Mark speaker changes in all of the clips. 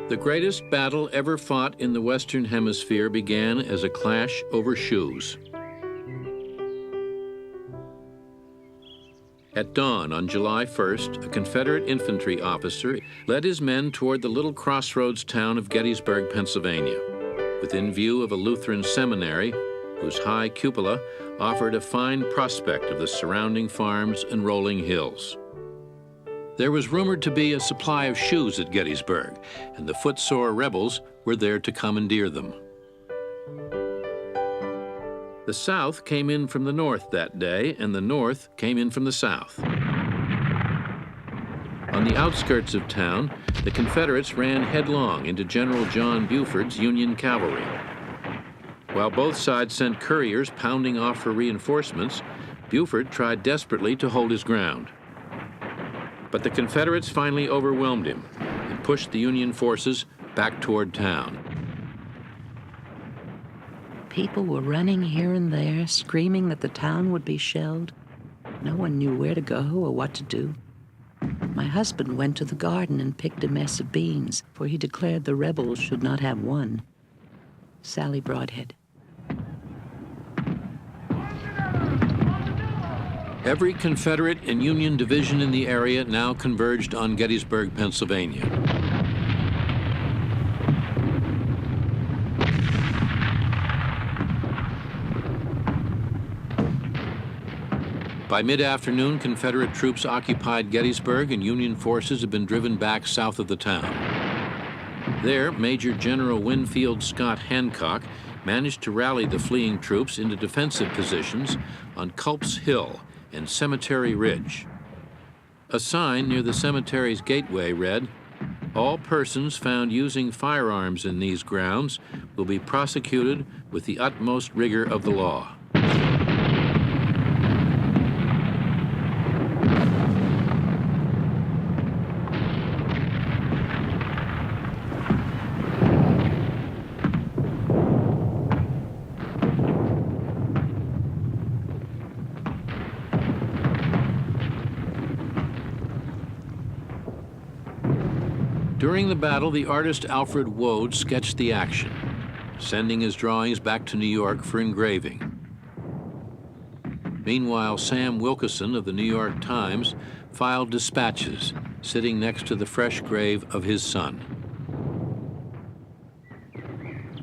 Speaker 1: The greatest battle ever fought in the Western Hemisphere began as a clash over shoes. At dawn on July 1st, a Confederate infantry officer led his men toward the little crossroads town of Gettysburg, Pennsylvania, within view of a Lutheran seminary whose high cupola offered a fine prospect of the surrounding farms and rolling hills. There was rumored to be a supply of shoes at Gettysburg, and the footsore rebels were there to commandeer them. The South came in from the North that day, and the North came in from the South. On the outskirts of town, the Confederates ran headlong into General John Buford's Union cavalry. While both sides sent couriers pounding off for reinforcements, Buford tried desperately to hold his ground. But the Confederates finally overwhelmed him and pushed the Union forces back toward town.
Speaker 2: People were running here and there, screaming that the town would be shelled. No one knew where to go or what to do. My husband went to the garden and picked a mess of beans, for he declared the rebels should not have one. Sally Broadhead.
Speaker 1: Every Confederate and Union division in the area now converged on Gettysburg, Pennsylvania. By mid-afternoon, Confederate troops occupied Gettysburg and Union forces had been driven back south of the town. There, Major General Winfield Scott Hancock managed to rally the fleeing troops into defensive positions on Culp's Hill and Cemetery Ridge. A sign near the cemetery's gateway read, "All persons found using firearms in these grounds will be prosecuted with the utmost rigor of the law." During the battle, the artist Alfred Woad sketched the action, sending his drawings back to New York for engraving. Meanwhile, Sam Wilkeson of the New York Times filed dispatches, sitting next to the fresh grave of his son.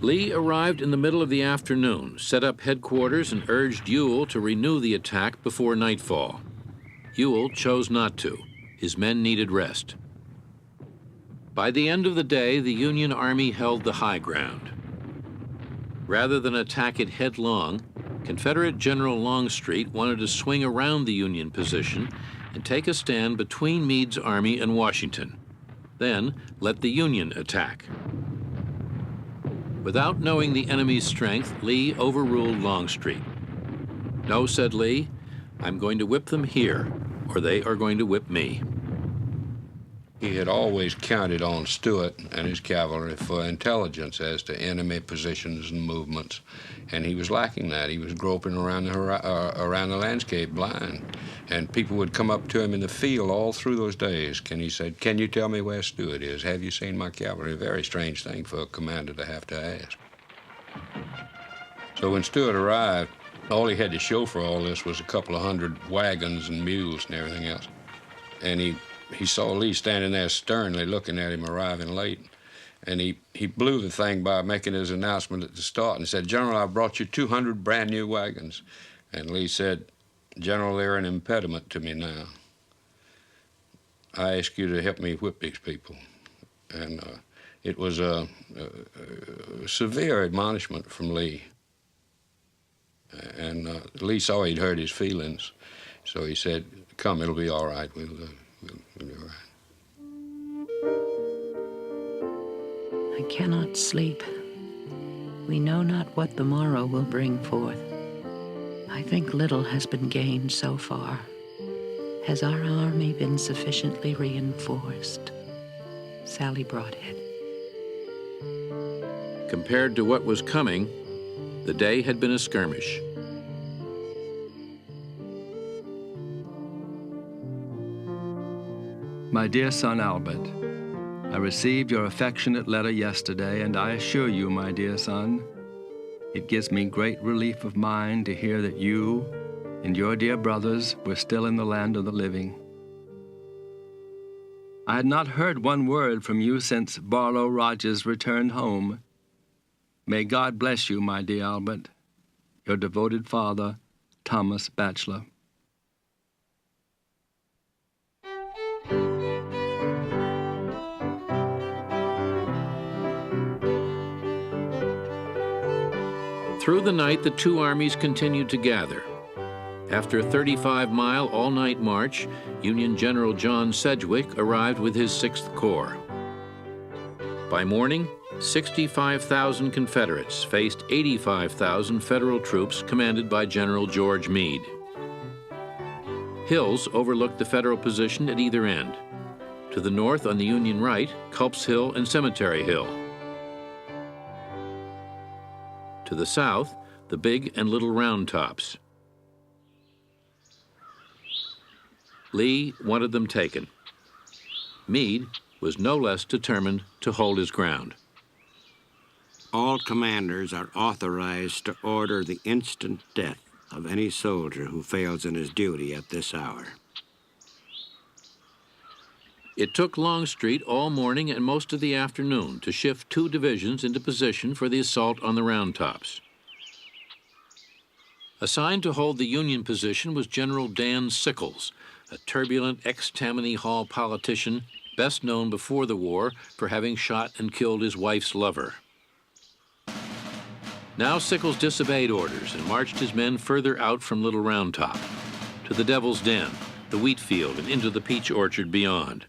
Speaker 1: Lee arrived in the middle of the afternoon, set up headquarters, and urged Ewell to renew the attack before nightfall. Ewell chose not to. His men needed rest. By the end of the day, the Union Army held the high ground. Rather than attack it headlong, Confederate General Longstreet wanted to swing around the Union position and take a stand between Meade's army and Washington. Then let the Union attack. Without knowing the enemy's strength, Lee overruled Longstreet. "No," said Lee, "I'm going to whip them here, or they are going to whip me."
Speaker 3: He had always counted on Stuart and his cavalry for intelligence as to enemy positions and movements, and he was lacking that. He was groping around the landscape blind, and people would come up to him in the field all through those days, and he said, "Can you tell me where Stuart is? Have you seen my cavalry?" A very strange thing for a commander to have to ask. So when Stuart arrived, all he had to show for all this was a couple of hundred wagons and mules and everything else, and he saw Lee standing there sternly looking at him arriving late. And he blew the thing by making his announcement at the start and said, "General, I brought you 200 brand new wagons." And Lee said, "General, they're an impediment to me now. I ask you to help me whip these people." And it was a severe admonishment from Lee. And Lee saw he'd hurt his feelings. So he said, "Come, it'll be all right. We'll be all right."
Speaker 2: I cannot sleep. We know not what the morrow will bring forth. I think little has been gained so far. Has our army been sufficiently reinforced? Sally Broadhead.
Speaker 1: Compared to what was coming, the day had been a skirmish.
Speaker 4: My dear son Albert, I received your affectionate letter yesterday, and I assure you, my dear son, it gives me great relief of mind to hear that you and your dear brothers were still in the land of the living. I had not heard one word from you since Barlow Rogers returned home. May God bless you, my dear Albert. Your devoted father, Thomas Batchelor.
Speaker 1: Through the night, the two armies continued to gather. After a 35-mile all-night march, Union General John Sedgwick arrived with his 6th Corps. By morning, 65,000 Confederates faced 85,000 Federal troops commanded by General George Meade. Hills overlooked the Federal position at either end. To the north on the Union right, Culp's Hill and Cemetery Hill. To the south, the Big and Little Round Tops. Lee wanted them taken. Meade was no less determined to hold his ground.
Speaker 5: All commanders are authorized to order the instant death of any soldier who fails in his duty at this hour.
Speaker 1: It took Longstreet all morning and most of the afternoon to shift 2 divisions into position for the assault on the Round Tops. Assigned to hold the Union position was General Dan Sickles, a turbulent ex-Tammany Hall politician best known before the war for having shot and killed his wife's lover. Now Sickles disobeyed orders and marched his men further out from Little Round Top, to the Devil's Den, the wheat field, and into the peach orchard beyond.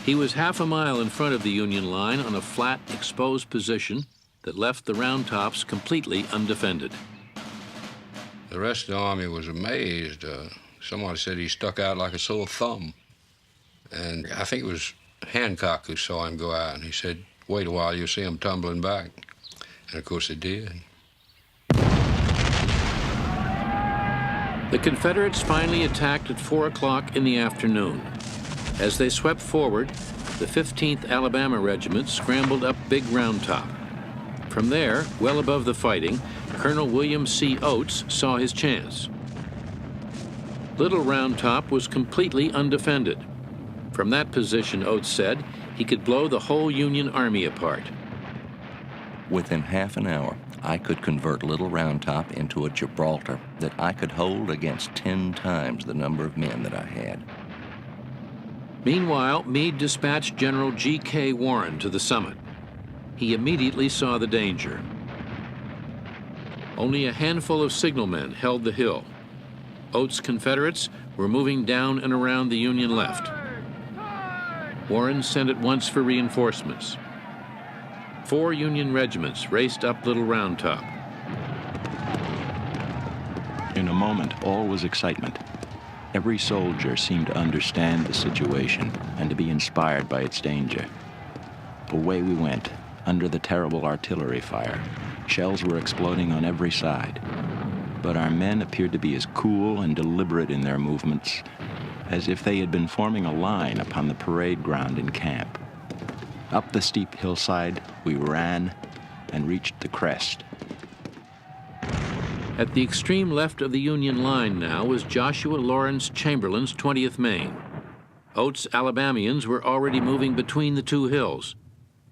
Speaker 1: He was half a mile in front of the Union line on a flat, exposed position that left the Round Tops completely undefended.
Speaker 3: The rest of the army was amazed. Somebody said he stuck out like a sore thumb. And I think it was Hancock who saw him go out, and he said, "Wait a while, you'll see him tumbling back." And of course it did.
Speaker 1: The Confederates finally attacked at 4 o'clock in the afternoon. As they swept forward, the 15th Alabama Regiment scrambled up Big Round Top. From there, well above the fighting, Colonel William C. Oates saw his chance. Little Round Top was completely undefended. From that position, Oates said, he could blow the whole Union Army apart.
Speaker 6: Within half an hour, I could convert Little Round Top into a Gibraltar that I could hold against 10 times the number of men that I had.
Speaker 1: Meanwhile, Meade dispatched General G.K. Warren to the summit. He immediately saw the danger. Only a handful of signalmen held the hill. Oates' Confederates were moving down and around the Union left. Warren sent at once for reinforcements. 4 Union regiments raced up Little Round Top.
Speaker 7: In a moment, all was excitement. Every soldier seemed to understand the situation and to be inspired by its danger. Away we went, under the terrible artillery fire. Shells were exploding on every side. But our men appeared to be as cool and deliberate in their movements as if they had been forming a line upon the parade ground in camp. Up the steep hillside, we ran and reached the crest.
Speaker 1: At the extreme left of the Union line now was Joshua Lawrence Chamberlain's 20th Maine. Oates' Alabamians were already moving between the 2 hills.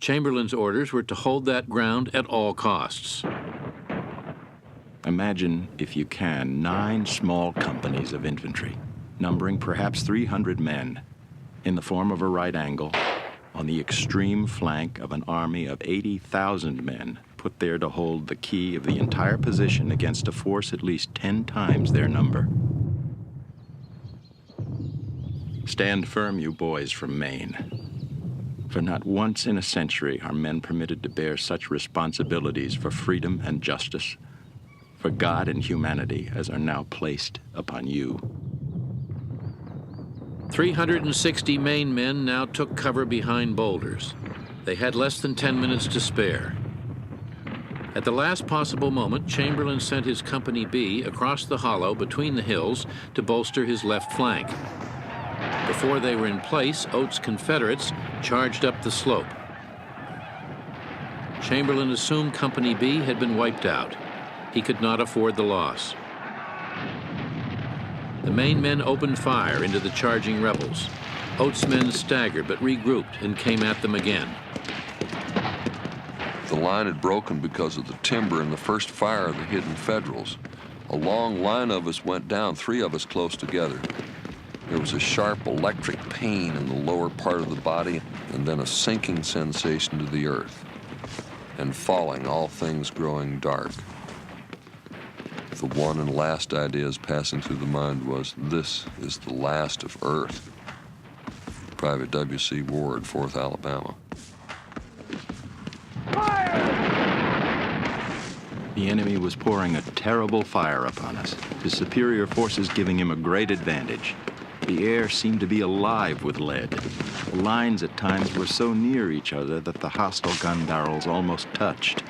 Speaker 1: Chamberlain's orders were to hold that ground at all costs.
Speaker 7: Imagine, if you can, 9 small companies of infantry, numbering perhaps 300 men, in the form of a right angle, on the extreme flank of an army of 80,000 men, put there to hold the key of the entire position against a force at least 10 times their number. Stand firm, you boys from Maine. For not once in a century are men permitted to bear such responsibilities for freedom and justice, for God and humanity as are now placed upon you.
Speaker 1: 360 Maine men now took cover behind boulders. They had less than 10 minutes to spare. At the last possible moment, Chamberlain sent his Company B across the hollow between the hills to bolster his left flank. Before they were in place, Oates' Confederates charged up the slope. Chamberlain assumed Company B had been wiped out. He could not afford the loss. The Maine men opened fire into the charging rebels. Oates' men staggered but regrouped and came at them again.
Speaker 8: The line had broken because of the timber in the first fire of the hidden Federals. A long line of us went down, 3 of us close together. There was a sharp electric pain in the lower part of the body, and then a sinking sensation to the earth. And falling, all things growing dark. The one and last ideas passing through the mind was, this is the last of Earth. Private W.C. Ward, 4th Alabama.
Speaker 7: The enemy was pouring a terrible fire upon us, his superior forces giving him a great advantage. The air seemed to be alive with lead. The lines at times were so near each other that the hostile gun barrels almost touched.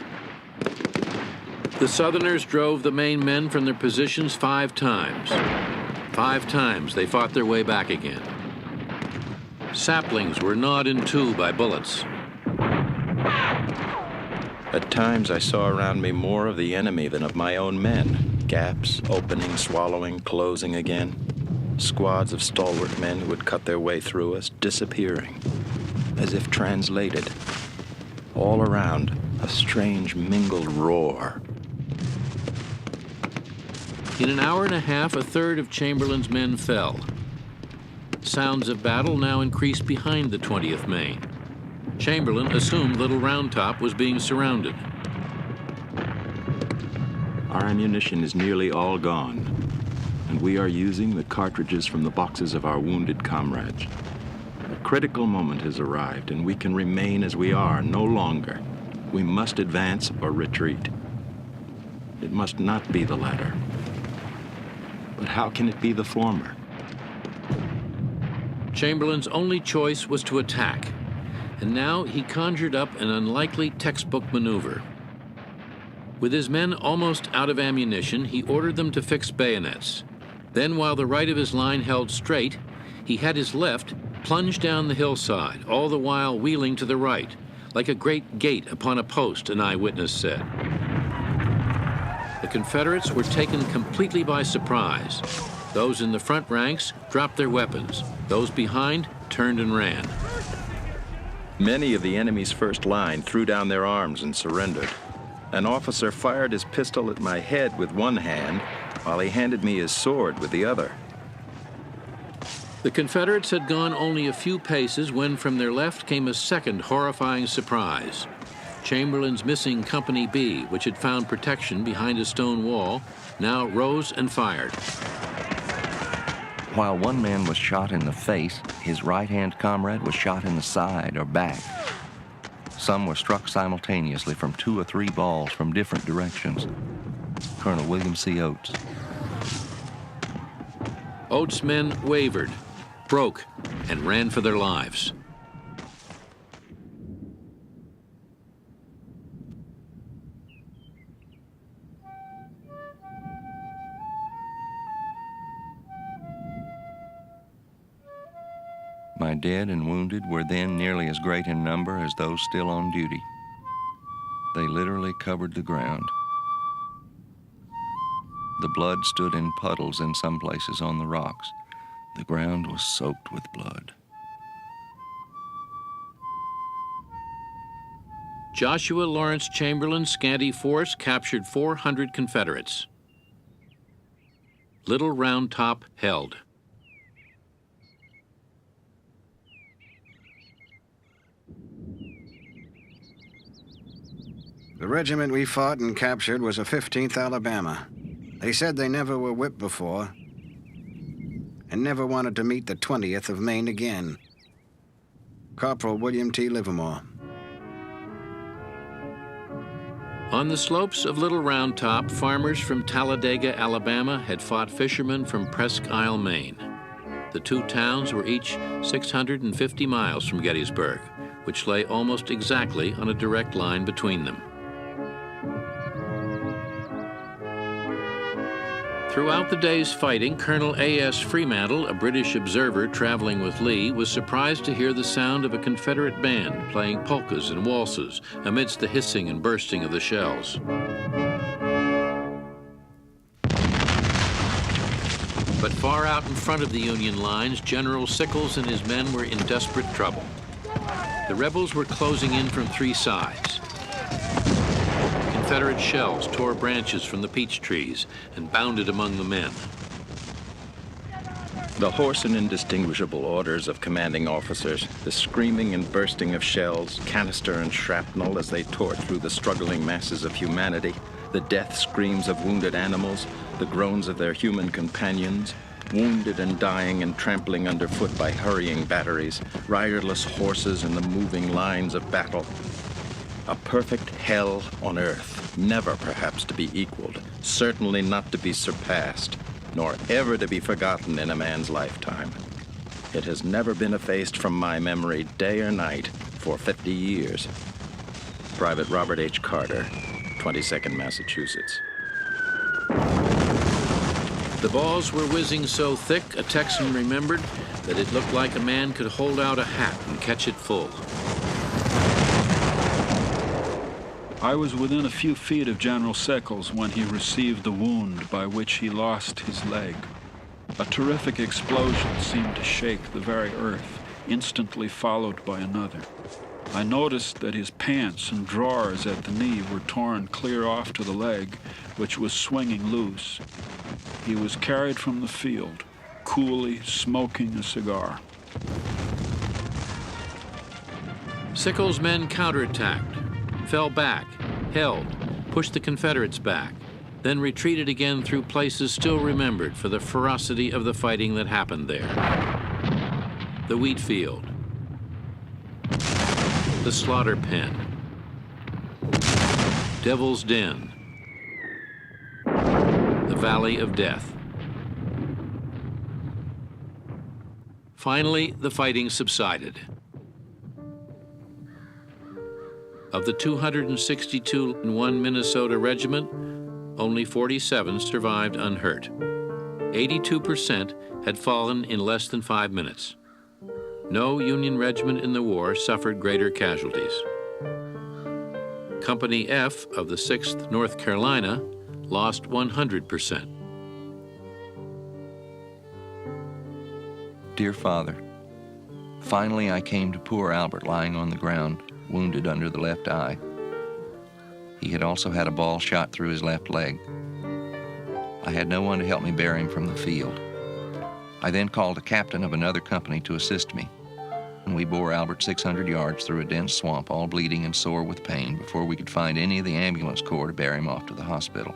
Speaker 1: The Southerners drove the Maine men from their positions 5 times. 5 times they fought their way back again. Saplings were gnawed in 2 by bullets.
Speaker 7: At times I saw around me more of the enemy than of my own men. Gaps, opening, swallowing, closing again. Squads of stalwart men who would cut their way through us, disappearing, as if translated. All around, a strange mingled roar.
Speaker 1: In an hour and a half, 1/3 of Chamberlain's men fell. Sounds of battle now increased behind the 20th Maine. Chamberlain assumed Little Round Top was being surrounded.
Speaker 7: Our ammunition is nearly all gone, and we are using the cartridges from the boxes of our wounded comrades. A critical moment has arrived, and we can remain as we are no longer. We must advance or retreat. It must not be the latter. But how can it be the former?
Speaker 1: Chamberlain's only choice was to attack, and now he conjured up an unlikely textbook maneuver. With his men almost out of ammunition, he ordered them to fix bayonets. Then, while the right of his line held straight, he had his left plunge down the hillside, all the while wheeling to the right, like a great gate upon a post, an eyewitness said. The Confederates were taken completely by surprise. Those in the front ranks dropped their weapons. Those behind turned and ran.
Speaker 7: Many of the enemy's first line threw down their arms and surrendered. An officer fired his pistol at my head with one hand, while he handed me his sword with the other.
Speaker 1: The Confederates had gone only a few paces when from their left came a second horrifying surprise. Chamberlain's missing Company B, which had found protection behind a stone wall, now rose and fired.
Speaker 6: While one man was shot in the face, his right-hand comrade was shot in the side or back. Some were struck simultaneously from 2 or 3 balls from different directions. Colonel William C. Oates.
Speaker 1: Oates' men wavered, broke, and ran for their lives.
Speaker 6: My dead and wounded were then nearly as great in number as those still on duty. They literally covered the ground. The blood stood in puddles in some places on the rocks. The ground was soaked with blood.
Speaker 1: Joshua Lawrence Chamberlain's scanty force captured 400 Confederates. Little Round Top held.
Speaker 9: The regiment we fought and captured was a 15th Alabama. They said they never were whipped before and never wanted to meet the 20th of Maine again. Corporal William T. Livermore.
Speaker 1: On the slopes of Little Round Top, farmers from Talladega, Alabama had fought fishermen from Presque Isle, Maine. The 2 towns were each 650 miles from Gettysburg, which lay almost exactly on a direct line between them. Throughout the day's fighting, Colonel A.S. Fremantle, a British observer traveling with Lee, was surprised to hear the sound of a Confederate band playing polkas and waltzes amidst the hissing and bursting of the shells. But far out in front of the Union lines, General Sickles and his men were in desperate trouble. The rebels were closing in from three sides. Confederate shells tore branches from the peach trees and bounded among the men.
Speaker 7: The hoarse and indistinguishable orders of commanding officers, the screaming and bursting of shells, canister and shrapnel as they tore through the struggling masses of humanity, the death screams of wounded animals, the groans of their human companions, wounded and dying and trampling underfoot by hurrying batteries, riderless horses in the moving lines of battle. A perfect hell on earth, never perhaps to be equaled, certainly not to be surpassed, nor ever to be forgotten in a man's lifetime. It has never been effaced from my memory day or night for 50 years. Private Robert H. Carter, 22nd Massachusetts.
Speaker 1: The balls were whizzing so thick, a Texan remembered, that it looked like a man could hold out a hat and catch it full.
Speaker 10: I was within a few feet of General Sickles when he received the wound by which he lost his leg. A terrific explosion seemed to shake the very earth, instantly followed by another. I noticed that his pants and drawers at the knee were torn clear off to the leg, which was swinging loose. He was carried from the field, coolly smoking a cigar.
Speaker 1: Sickles' men counterattacked, fell back, held, pushed the Confederates back, then retreated again through places still remembered for the ferocity of the fighting that happened there. The wheat field, the slaughter pen, Devil's Den, the Valley of Death. Finally, the fighting subsided. Of the 262 in one Minnesota regiment, only 47 survived unhurt. 82% had fallen in less than 5 minutes. No Union regiment in the war suffered greater casualties. Company F of the 6th North Carolina lost 100%.
Speaker 6: Dear Father, finally I came to poor Albert lying on the ground, wounded under the left eye. He had also had a ball shot through his left leg. I had no one to help me bear him from the field. I then called a captain of another company to assist me, and we bore Albert 600 yards through a dense swamp, all bleeding and sore with pain, before we could find any of the ambulance corps to bear him off to the hospital.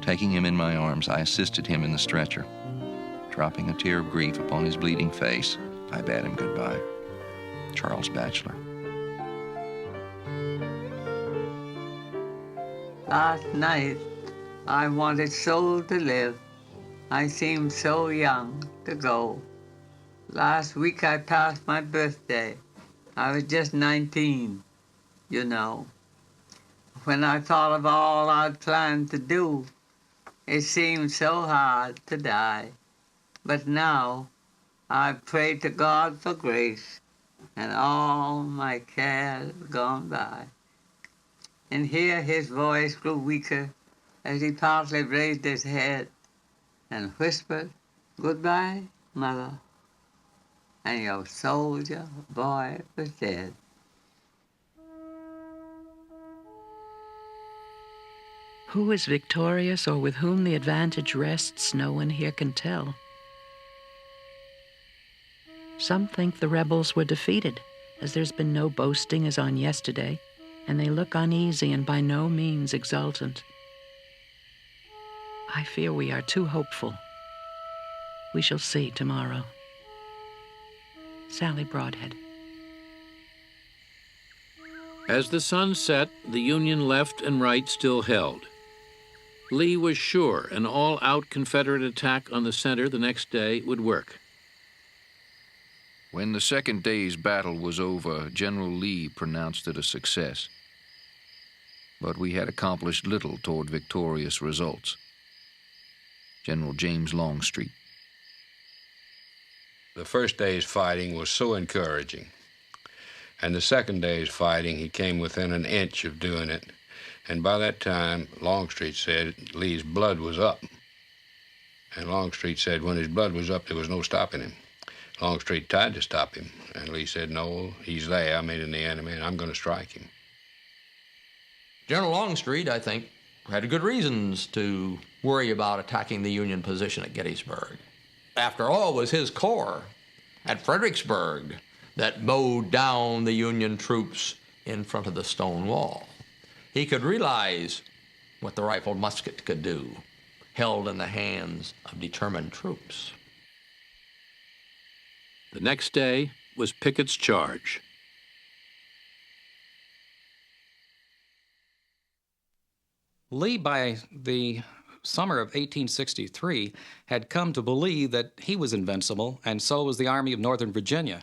Speaker 6: Taking him in my arms, I assisted him in the stretcher. Dropping a tear of grief upon his bleeding face, I bade him goodbye. Charles Batchelor.
Speaker 11: Last night, I wanted so to live. I seemed so young to go. Last week I passed my birthday. I was just 19, you know. When I thought of all I'd planned to do, it seemed so hard to die. But now, I pray to God for grace, and all my cares gone by. And here his voice grew weaker as he partly raised his head and whispered, "Goodbye, Mother." And your soldier boy was dead.
Speaker 2: Who is victorious or with whom the advantage rests, no one here can tell. Some think the rebels were defeated, as there's been no boasting as on yesterday, and they look uneasy and by no means exultant. I fear we are too hopeful. We shall see tomorrow. Sally Broadhead.
Speaker 1: As the sun set, the Union left and right still held. Lee was sure an all-out Confederate attack on the center the next day would work.
Speaker 3: When the second day's battle was over, General Lee pronounced it a success. But we had accomplished little toward victorious results.
Speaker 12: General James Longstreet.
Speaker 3: The first day's fighting was so encouraging. And the second day's fighting, he came within an inch of doing it. And by that time, Longstreet said Lee's blood was up. And Longstreet said when his blood was up, there was no stopping him. Longstreet tried to stop him, and Lee said, no, he's there, I mean, in the enemy, and I'm going to strike him.
Speaker 13: General Longstreet, I think, had good reasons to worry about attacking the Union position at Gettysburg. After all, it was his corps at Fredericksburg that mowed down the Union troops in front of the stone wall. He could realize what the rifled musket could do, held in the hands of determined troops.
Speaker 1: The next day was Pickett's charge.
Speaker 14: Lee, by the summer of 1863, had come to believe that he was invincible, and so was the Army of Northern Virginia.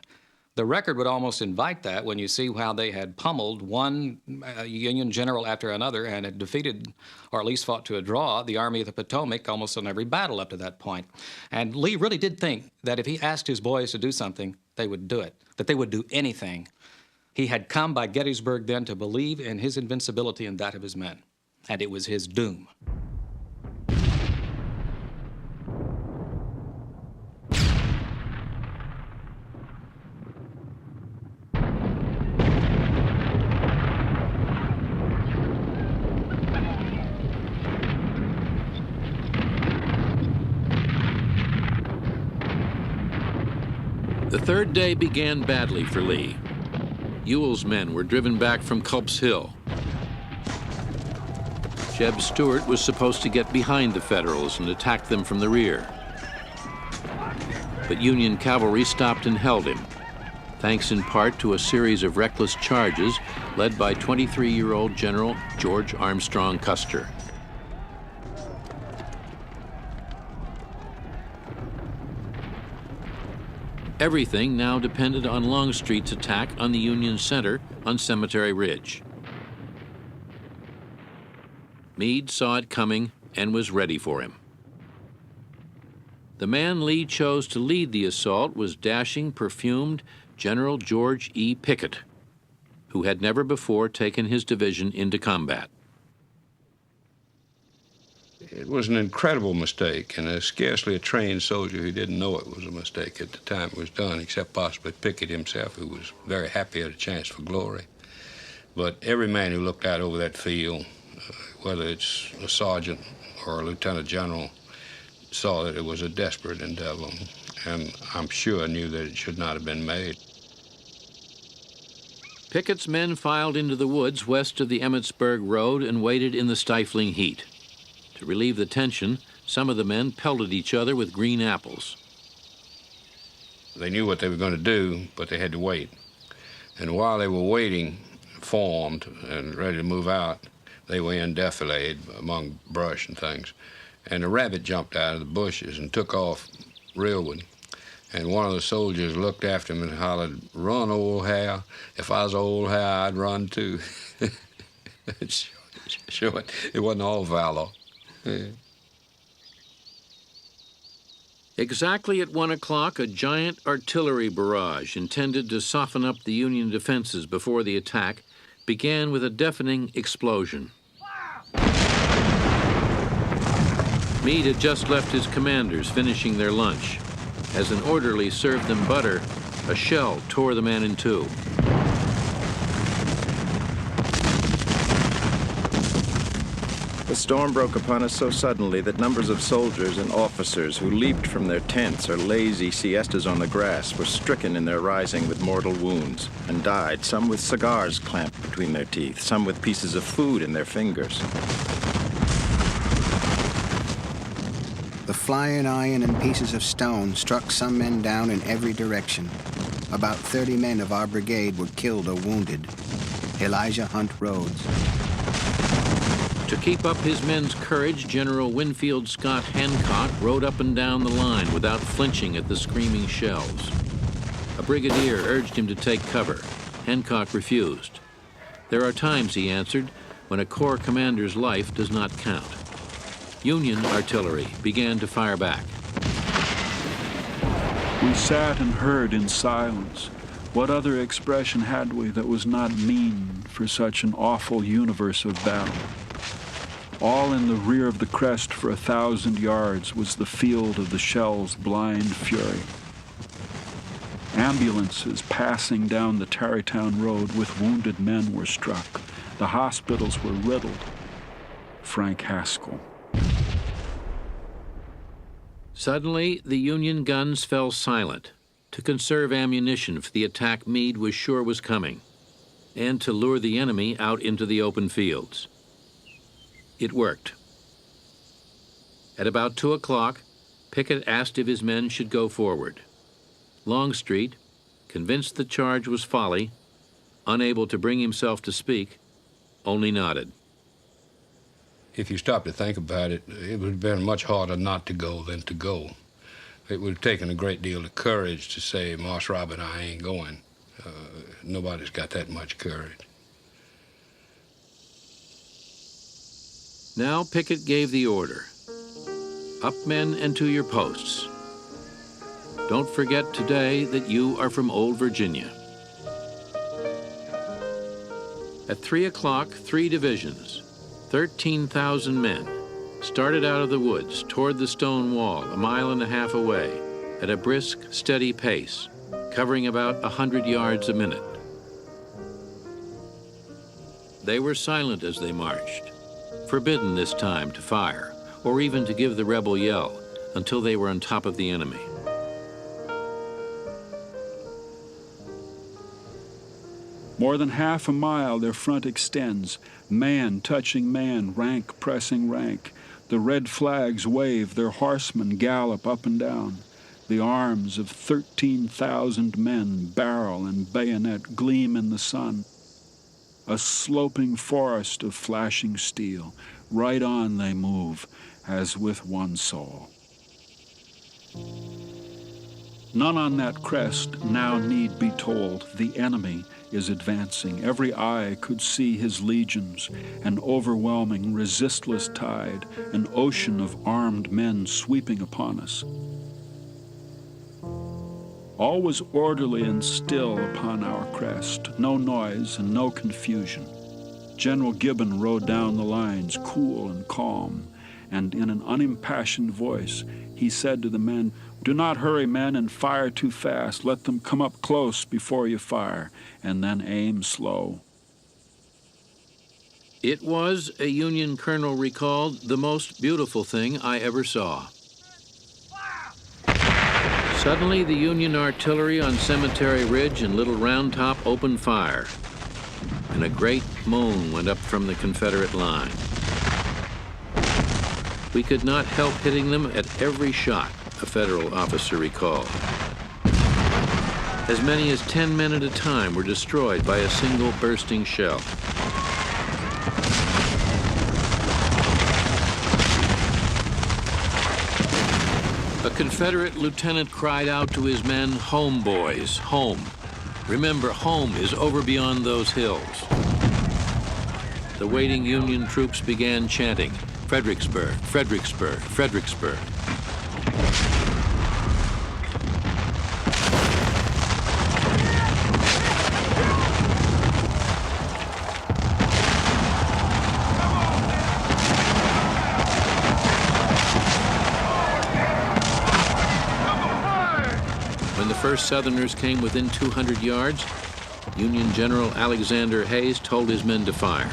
Speaker 14: The record would almost invite that when you see how they had pummeled one Union general after another and had defeated, or at least fought to a draw, the Army of the Potomac almost in every battle up to that point. And Lee really did think that if he asked his boys to do something, they would do it, that they would do anything. He had come by Gettysburg then to believe in his invincibility and that of his men, and it was his doom.
Speaker 1: The third day began badly for Lee. Ewell's men were driven back from Culp's Hill. Jeb Stuart was supposed to get behind the Federals and attack them from the rear. But Union cavalry stopped and held him, thanks in part to a series of reckless charges led by 23-year-old General George Armstrong Custer. Everything now depended on Longstreet's attack on the Union center on Cemetery Ridge. Meade saw it coming and was ready for him. The man Lee chose to lead the assault was dashing, perfumed General George E. Pickett, who had never before taken his division into combat.
Speaker 3: It was an incredible mistake, and there's scarcely a trained soldier who didn't know it was a mistake at the time it was done, except possibly Pickett himself, who was very happy at a chance for glory. But every man who looked out over that field, whether it's a sergeant or a lieutenant general, saw that it was a desperate endeavor, and I'm sure knew that it should not have been made.
Speaker 1: Pickett's men filed into the woods west of the Emmetsburg Road and waited in the stifling heat. To relieve the tension, some of the men pelted each other with green apples.
Speaker 3: They knew what they were going to do, but they had to wait. And while they were waiting, formed and ready to move out, they were in defilade among brush and things. And a rabbit jumped out of the bushes and took off rearward. And one of the soldiers looked after him and hollered, "Run, old hare. If I was old hare, I'd run too." Sure, it wasn't all valor. Yeah.
Speaker 1: Exactly at 1 o'clock, a giant artillery barrage intended to soften up the Union defenses before the attack began with a deafening explosion. Meade had just left his commanders finishing their lunch. As an orderly served them butter, a shell tore the man in two.
Speaker 15: The storm broke upon us so suddenly that numbers of soldiers and officers who leaped from their tents or lazy siestas on the grass were stricken in their rising with mortal wounds and died, some with cigars clamped between their teeth, some with pieces of food in their fingers.
Speaker 9: The flying iron and pieces of stone struck some men down in every direction. About 30 men of our brigade were killed or wounded. Elijah Hunt Rhodes.
Speaker 1: To keep up his men's courage, General Winfield Scott Hancock rode up and down the line without flinching at the screaming shells. A brigadier urged him to take cover. Hancock refused. "There are times," he answered, "when a corps commander's life does not count." Union artillery began to fire back.
Speaker 10: We sat and heard in silence. What other expression had we that was not mean for such an awful universe of battle? All in the rear of the crest for 1,000 yards was the field of the shell's blind fury. Ambulances passing down the Tarrytown Road with wounded men were struck. The hospitals were riddled. Frank Haskell.
Speaker 1: Suddenly, the Union guns fell silent to conserve ammunition for the attack Meade was sure was coming, and to lure the enemy out into the open fields. It worked. At about 2 o'clock, Pickett asked if his men should go forward. Longstreet, convinced the charge was folly, unable to bring himself to speak, only nodded.
Speaker 3: If you stop to think about it, it would have been much harder not to go than to go. It would have taken a great deal of courage to say, Marse Robert, I ain't going. Nobody's got that much courage.
Speaker 1: Now Pickett gave the order. Up, men, and to your posts. Don't forget today that you are from old Virginia. At 3 o'clock, 3 divisions, 13,000 men, started out of the woods toward the stone wall 1.5 miles away at a brisk, steady pace, covering about 100 yards a minute. They were silent as they marched, forbidden this time to fire or even to give the rebel yell until they were on top of the enemy.
Speaker 10: More than half a mile their front extends, man touching man, rank pressing rank. The red flags wave, their horsemen gallop up and down. The arms of 13,000 men, barrel and bayonet, gleam in the sun. A sloping forest of flashing steel. Right on they move, as with one soul. None on that crest now need be told. The enemy is advancing. Every eye could see his legions, an overwhelming, resistless tide, an ocean of armed men sweeping upon us. All was orderly and still upon our crest, no noise and no confusion. General Gibbon rode down the lines, cool and calm, and in an unimpassioned voice, he said to the men, "Do not hurry, men, and fire too fast. Let them come up close before you fire, and then aim slow."
Speaker 1: It was, a Union colonel recalled, the most beautiful thing I ever saw. Suddenly, the Union artillery on Cemetery Ridge and Little Round Top opened fire, and a great moan went up from the Confederate line. We could not help hitting them at every shot, a Federal officer recalled. As many as 10 men at a time were destroyed by a single bursting shell. A Confederate lieutenant cried out to his men, "Home, boys, home. Remember, home is over beyond those hills." The waiting Union troops began chanting, "Fredericksburg, Fredericksburg, Fredericksburg." When the first Southerners came within 200 yards, Union General Alexander Hayes told his men to fire.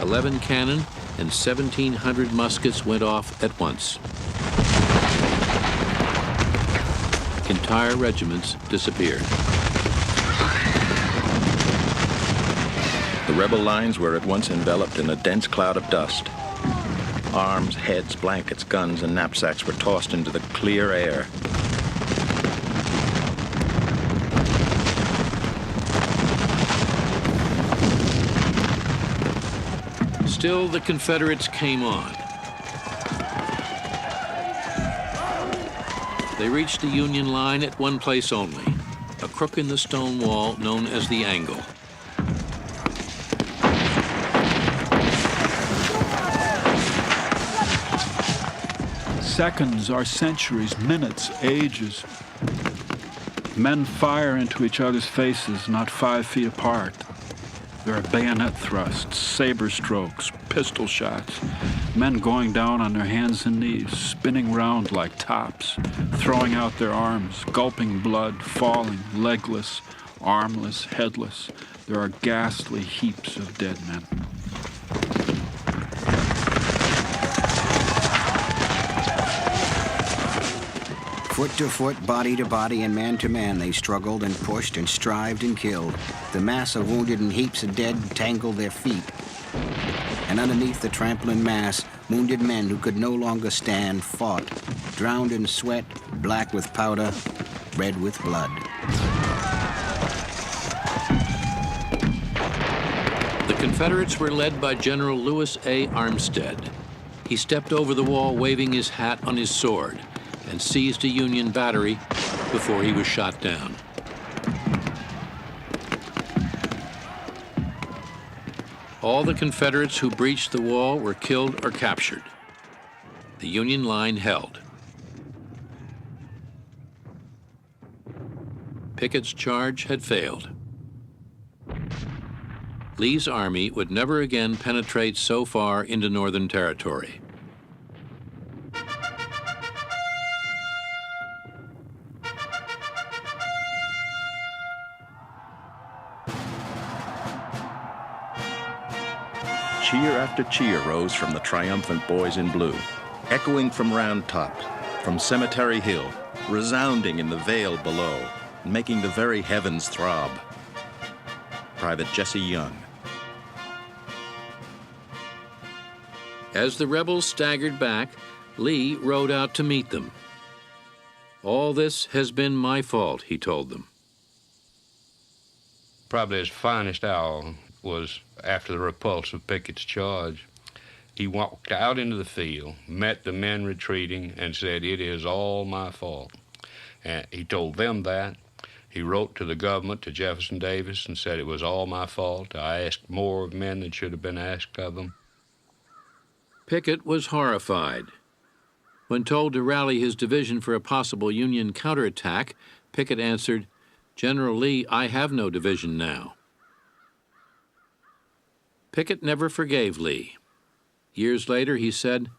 Speaker 1: 11 cannon and 1,700 muskets went off at once. Entire regiments disappeared.
Speaker 15: The rebel lines were at once enveloped in a dense cloud of dust. Arms, heads, blankets, guns, and knapsacks were tossed into the clear air.
Speaker 1: Still, the Confederates came on. They reached the Union line at one place only, a crook in the stone wall known as the Angle.
Speaker 10: Seconds are centuries, minutes, ages. Men fire into each other's faces not 5 feet apart. There are bayonet thrusts, saber strokes, pistol shots, men going down on their hands and knees, spinning round like tops, throwing out their arms, gulping blood, falling, legless, armless, headless. There are ghastly heaps of dead men.
Speaker 9: Foot to foot, body to body, and man to man, they struggled and pushed and strived and killed. The mass of wounded and heaps of dead tangled their feet. And underneath the trampling mass, wounded men who could no longer stand fought, drowned in sweat, black with powder, red with blood.
Speaker 1: The Confederates were led by General Lewis A. Armstead. He stepped over the wall waving his hat on his sword and seized a Union battery before he was shot down. All the Confederates who breached the wall were killed or captured. The Union line held. Pickett's charge had failed. Lee's army would never again penetrate so far into Northern Territory.
Speaker 15: Cheer after cheer rose from the triumphant boys in blue, echoing from Round Top, from Cemetery Hill, resounding in the vale below, making the very heavens throb. Private Jesse Young.
Speaker 1: As the rebels staggered back, Lee rode out to meet them. "All this has been my fault," he told them.
Speaker 3: Probably his finest hour was after the repulse of Pickett's charge. He walked out into the field, met the men retreating, and said, "It is all my fault." And he told them that. He wrote to the government, to Jefferson Davis, and said, "It was all my fault. I asked more of men than should have been asked of them."
Speaker 1: Pickett was horrified. When told to rally his division for a possible Union counterattack, Pickett answered, "General Lee, I have no division now." Pickett never forgave Lee. Years later, he said,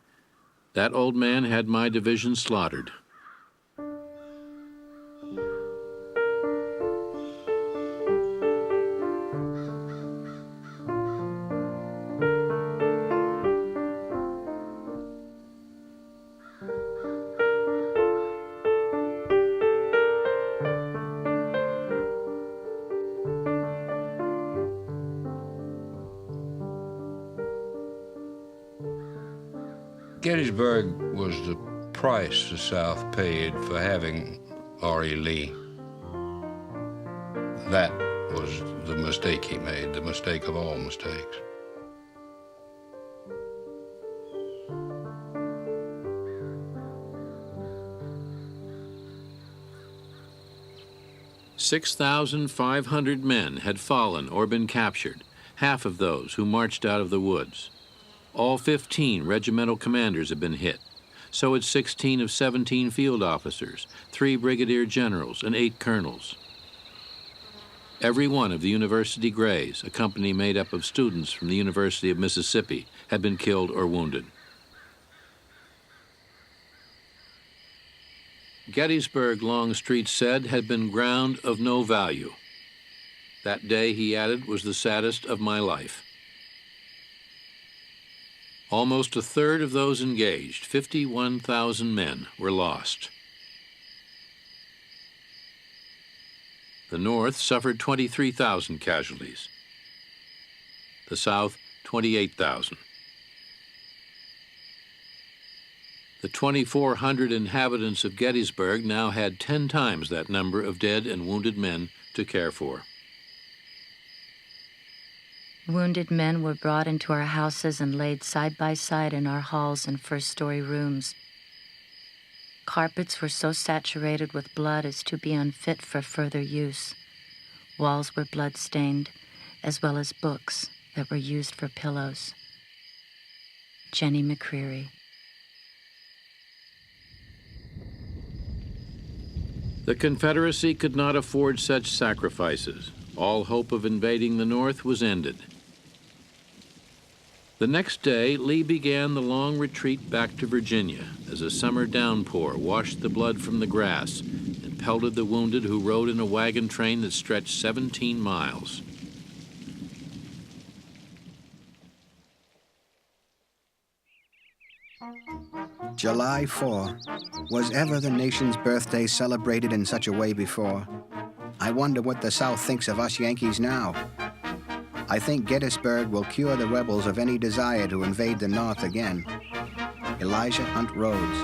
Speaker 1: "That old man had my division slaughtered."
Speaker 3: Gettysburg was the price the South paid for having R.E. Lee. That was the mistake he made, the mistake of all mistakes.
Speaker 1: "6,500 men had fallen or been captured, half of those who marched out of the woods. All 15 regimental commanders had been hit. So had 16 of 17 field officers, 3 brigadier generals, and 8 colonels. Every one of the University Grays, a company made up of students from the University of Mississippi, had been killed or wounded. Gettysburg, Longstreet said, had been ground of no value. That day, he added, was the saddest of my life. Almost a third of those engaged, 51,000 men, were lost. The North suffered 23,000 casualties. The South, 28,000. The 2,400 inhabitants of Gettysburg now had 10 times that number of dead and wounded men to care for.
Speaker 12: Wounded men were brought into our houses and laid side by side in our halls and first-story rooms. Carpets were so saturated with blood as to be unfit for further use. Walls were blood-stained, as well as books that were used for pillows. Jenny McCreary.
Speaker 1: The Confederacy could not afford such sacrifices. All hope of invading the North was ended. The next day, Lee began the long retreat back to Virginia as a summer downpour washed the blood from the grass and pelted the wounded who rode in a wagon train that stretched 17 miles.
Speaker 9: July 4. Was ever the nation's birthday celebrated in such a way before? I wonder what the South thinks of us Yankees now. I think Gettysburg will cure the rebels of any desire to invade the North again. Elijah Hunt Rhodes.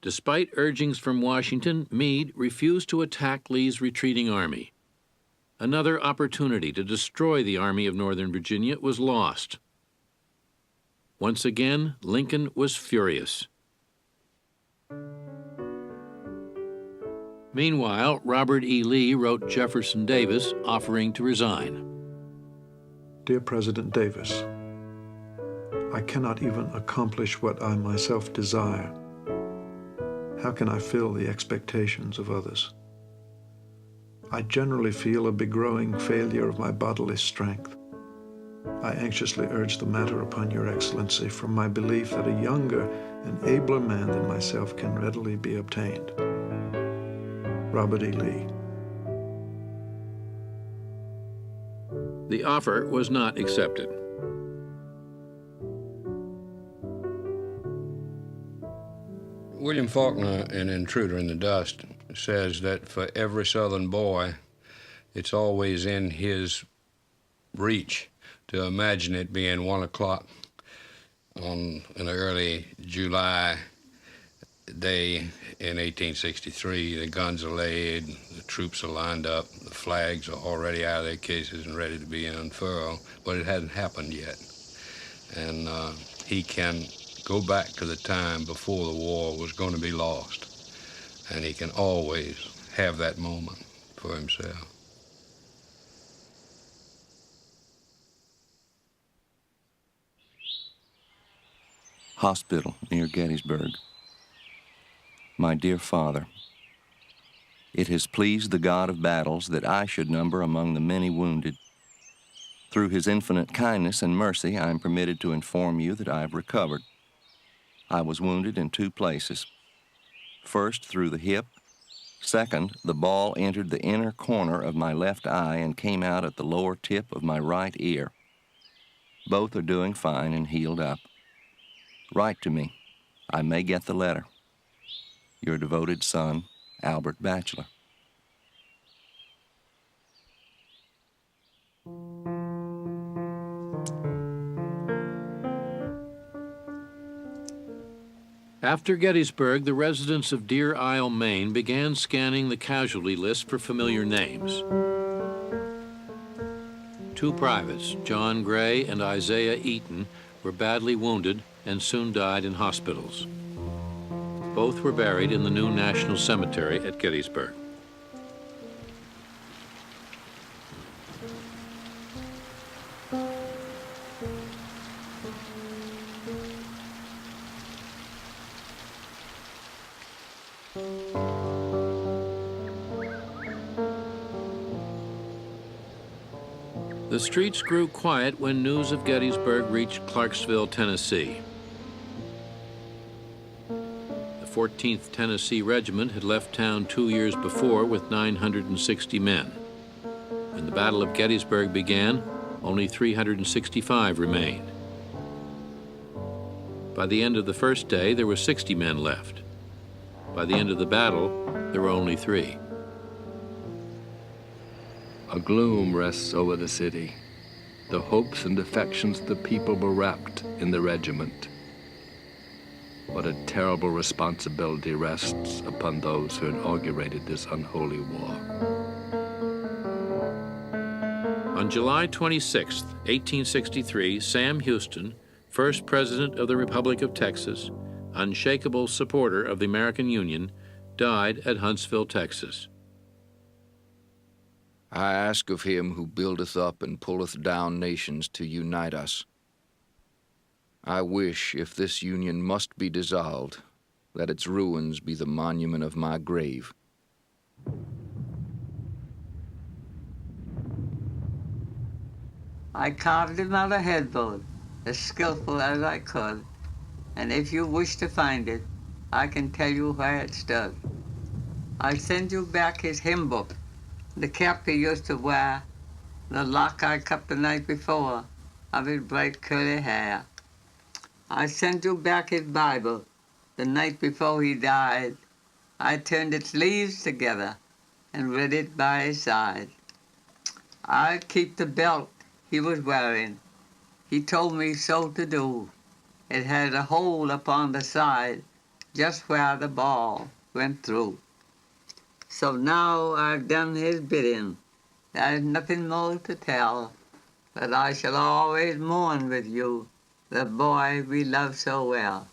Speaker 1: Despite urgings from Washington, Meade refused to attack Lee's retreating army. Another opportunity to destroy the Army of Northern Virginia was lost. Once again, Lincoln was furious. Meanwhile, Robert E. Lee wrote Jefferson Davis offering to resign.
Speaker 16: Dear President Davis, I cannot even accomplish what I myself desire. How can I fill the expectations of others? I generally feel a begrowing failure of my bodily strength. I anxiously urge the matter upon your excellency from my belief that a younger and abler man than myself can readily be obtained. Robert E. Lee.
Speaker 1: The offer was not accepted.
Speaker 3: William Faulkner in Intruder in the Dust says that for every Southern boy, it's always in his reach to imagine it being 1 o'clock in an early July day in 1863. The guns are laid, the troops are lined up, the flags are already out of their cases and ready to be unfurled, but it hadn't happened yet. And he can go back to the time before the war was going to be lost, and he can always have that moment for himself.
Speaker 6: Hospital near Gettysburg. My dear Father, it has pleased the God of battles that I should number among the many wounded. Through his infinite kindness and mercy, I am permitted to inform you that I have recovered. I was wounded in 2 places. First, through the hip. Second, the ball entered the inner corner of my left eye and came out at the lower tip of my right ear. Both are doing fine and healed up. Write to me. I may get the letter. Your devoted son, Albert Batchelor.
Speaker 1: After Gettysburg, the residents of Deer Isle, Maine began scanning the casualty list for familiar names. 2 privates, John Gray and Isaiah Eaton, were badly wounded and soon died in hospitals. Both were buried in the new National Cemetery at Gettysburg. The streets grew quiet when news of Gettysburg reached Clarksville, Tennessee. The 14th Tennessee Regiment had left town 2 years before with 960 men. When the Battle of Gettysburg began, only 365 remained. By the end of the first day, there were 60 men left. By the end of the battle, there were only 3.
Speaker 4: A gloom rests over the city. The hopes and affections of the people were wrapped in the regiment. What a terrible responsibility rests upon those who inaugurated this unholy war.
Speaker 1: On July 26, 1863, Sam Houston, first President of the Republic of Texas, unshakable supporter of the American Union, died at Huntsville, Texas.
Speaker 17: I ask of him who buildeth up and pulleth down nations to unite us. I wish, if this union must be dissolved, Let its ruins be the monument of my grave.
Speaker 11: I carved him out of headboard, as skillful as I could, and if you wish to find it, I can tell you where it stood. I send you back his hymn book, the cap he used to wear, the lock I cut the night before of his bright curly hair. I send you back his Bible, the night before he died. I turned its leaves together and read it by his side. I'd keep the belt he was wearing. He told me so to do. It had a hole upon the side, just where the ball went through. So now I've done his bidding. There's nothing more to tell, but I shall always mourn with you the boy we loved so well.